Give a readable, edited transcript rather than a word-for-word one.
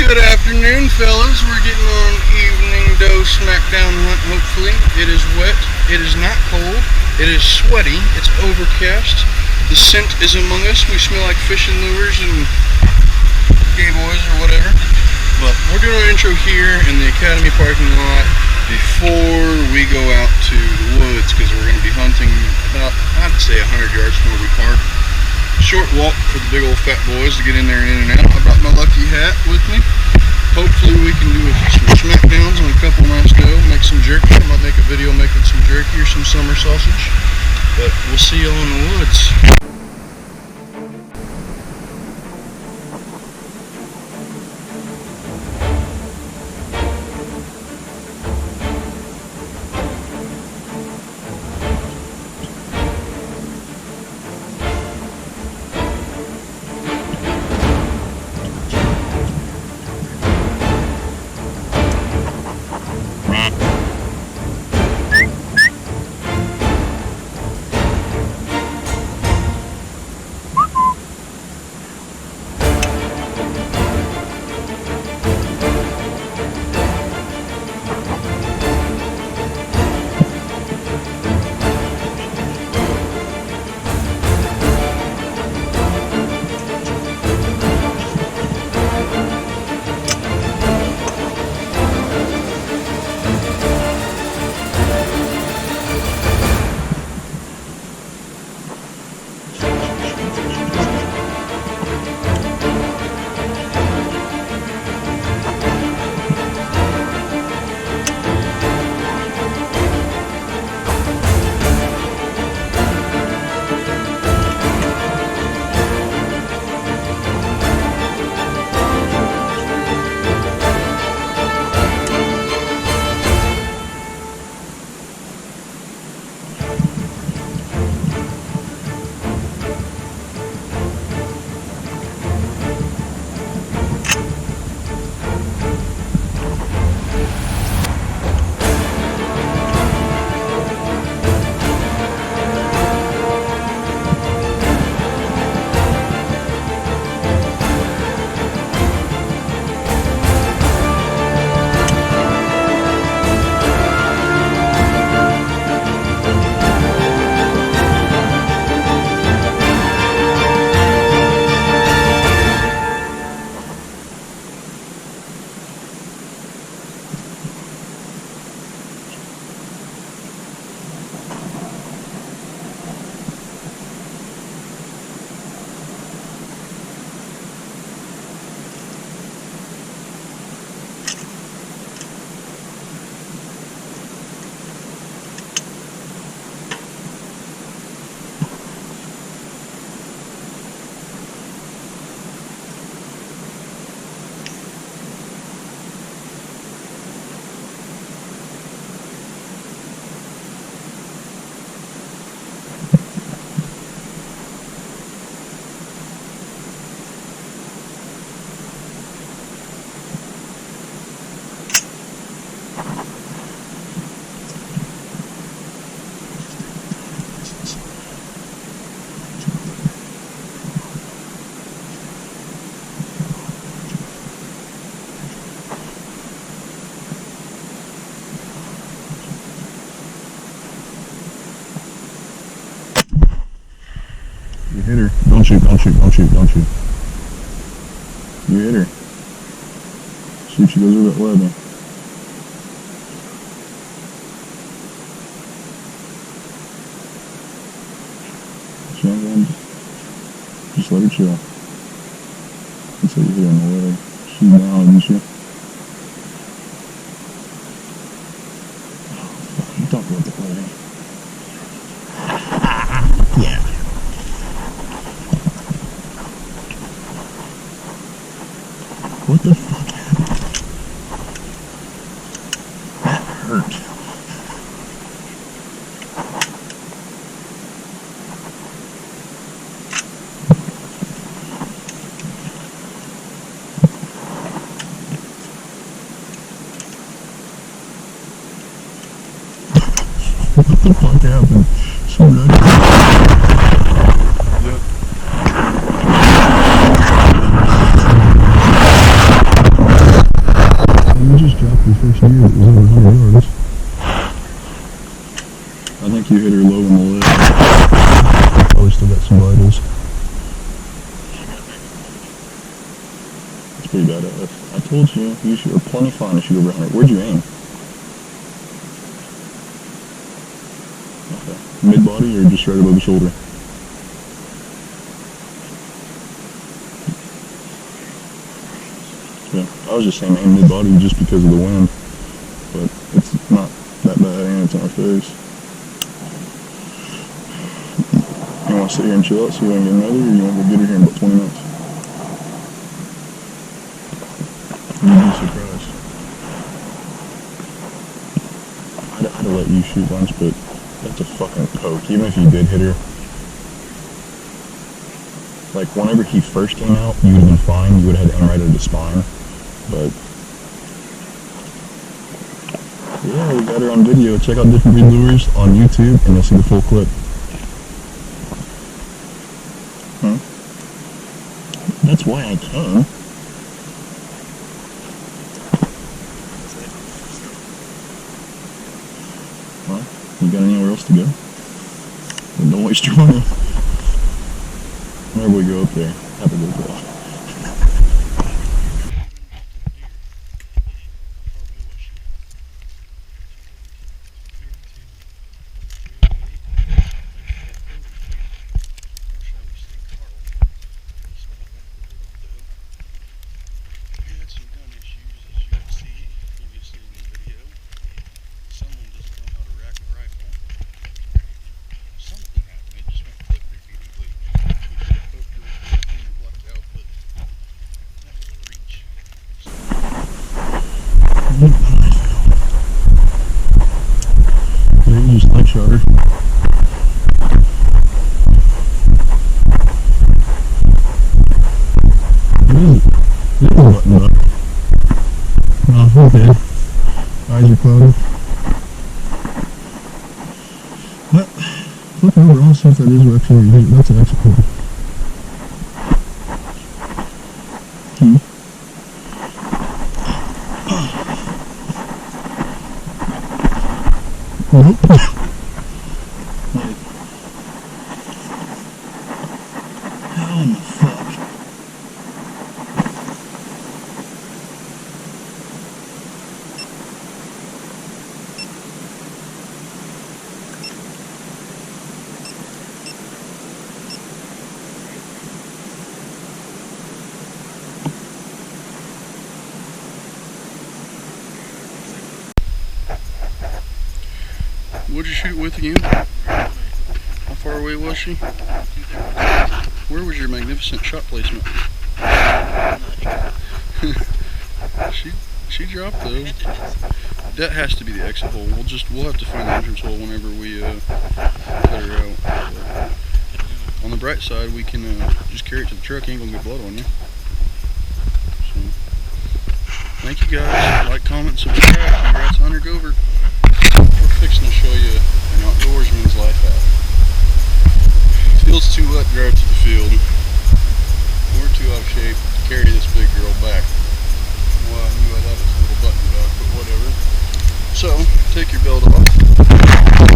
Good afternoon, fellas. We're getting on evening doe smackdown hunt, hopefully. It is wet. It is not cold. It is sweaty. It's overcast. The scent is among us. We smell like fishing lures and gay boys or whatever. But we're doing our intro here in the Academy parking lot before we go out to the woods, because we're going to be hunting about, I'd say, 100 yards from where we park. Short walk for the big old fat boys to get in there and in and out. I brought my lucky hat with me. Hopefully we can do some smackdowns on a couple nice doe, make some jerky. I might make a video making some jerky or some summer sausage. But we'll see y'all in the woods. You hit her. Don't shoot, don't shoot, don't shoot, don't shoot. You hit her. See if she goes over that ledge. Young one. Just let her chill. That's what you hit on the leg. She's down, isn't she? Oh, fuck. Don't let the leg. Yeah. What the fuck happened? That hurt. What the fuck happened? So pretty badass. I told you, you should, are plenty fine to shoot over 100. Where'd you aim? Okay. Mid-body or just right above the shoulder? Yeah, I was just saying aim mid-body just because of the wind, but it's not that bad and it's on our face. You want to sit here and chill out so you want to get another, or you want to go get her here in about 20 minutes? You'd be surprised. I'd have let you shoot once, but that's a fucking poke. Even if you did hit her, like whenever he first came out, you would have been fine. You would have had to aim right at the spine. But yeah, we got her on video. Check out Different Breed Lures on YouTube, and you'll see the full clip. That's why I came. Well, you got anywhere else to go? Then don't waste your money. Whenever we go up there, have a good go. There you just like shot her. It is buttoned up. Oh, okay. Eyes are clouded. Well, flip over, I'll see if that is actually where you hit it. That's an exit hole. Nope. How in the fuck? What'd you shoot with again? How far away was she? Where was your magnificent shot placement? she dropped though. That has to be the exit hole. We'll have to find the entrance hole whenever we put her out. But on the bright side, we can just carry it to the truck. Ain't gonna get blood on you. So, thank you guys. Like, comment, subscribe. Congrats on your Govert. We're fixing to show you an outdoorsman's life out. Feels too wet, drive to the field. We're too out of shape to carry this big girl back. Well, I knew I'd have this little button back, but whatever. So, take your belt off.